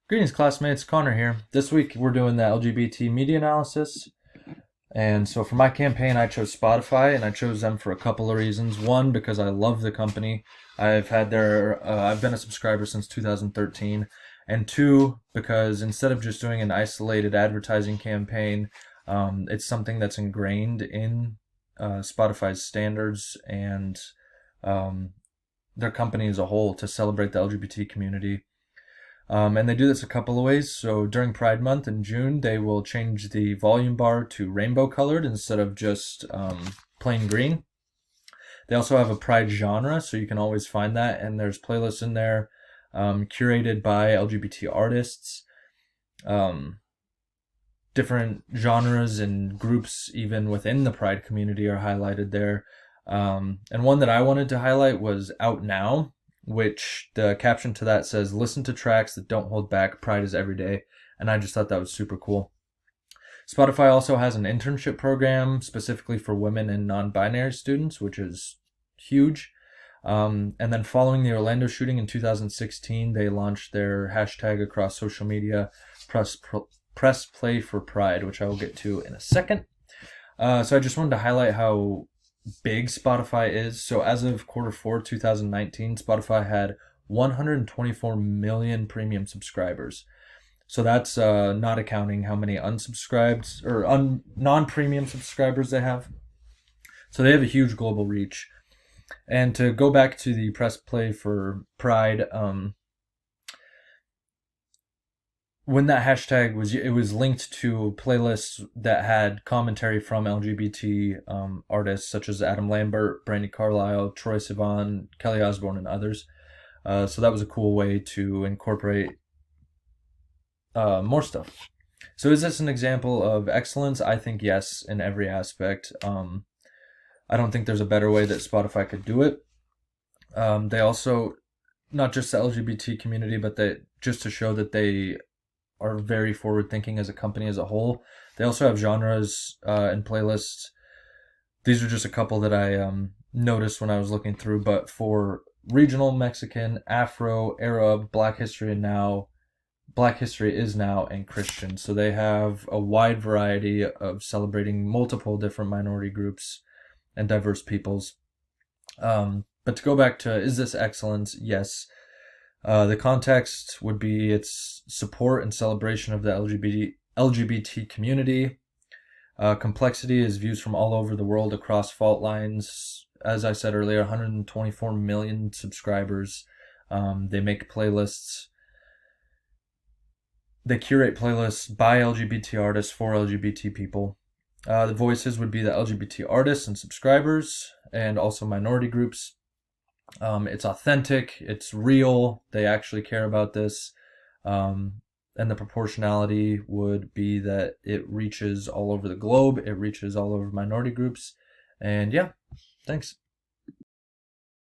Greetings, classmates. Connor here. This week we're doing the LGBT media analysis. And so for my campaign, I chose Spotify, and I chose them for a couple of reasons. One, because I love the company. I've been a subscriber since 2013. And two, because instead of just doing an isolated advertising campaign, it's something that's ingrained in Spotify's standards and um, their company as a whole to celebrate the LGBT community. And they do this a couple of ways. So during Pride Month in June, they will change the volume bar to rainbow colored instead of just plain green. They also have a Pride genre, so you can always find that. And there's playlists in there curated by LGBT artists. Different genres and groups, even within the Pride community, are highlighted there. And one that I wanted to highlight was Out Now, which the caption to that says, "Listen to tracks that don't hold back. Pride is every day." And I just thought that was super cool. Spotify also has an internship program specifically for women and non-binary students, which is huge. And then following the Orlando shooting in 2016, they launched their hashtag across social media, press play for Pride, which I will get to in a second. So I just wanted to highlight how big Spotify is. So as of Q4 2019, Spotify had 124 million premium subscribers. So that's not accounting how many unsubscribed or non-premium subscribers they have. So they have a huge global reach. And to go back to the press play for Pride, when that hashtag was linked to playlists that had commentary from LGBT artists such as Adam Lambert, Brandy Carlisle, Troye Sivan, Kelly Osbourne, and others. So that was a cool way to incorporate more stuff. So is this an example of excellence? I think yes, in every aspect. I don't think there's a better way that Spotify could do it. They also, not just the LGBT community, but just to show that they are very forward thinking as a company as a whole. They also have genres and playlists. These are just a couple that I noticed when I was looking through, but for regional, Mexican, Afro, Arab, Black History is Now, and Christian. So they have a wide variety of celebrating multiple different minority groups and diverse peoples. But to go back to, is this excellence? Yes. The context would be its support and celebration of the LGBT community. Complexity is views from all over the world across fault lines. As I said earlier, 124 million subscribers. They make playlists. They curate playlists by LGBT artists for LGBT people. The voices would be the LGBT artists and subscribers, and also minority groups. It's authentic, it's real, they actually care about this, and the proportionality would be that it reaches all over the globe, it reaches all over minority groups, and yeah, thanks.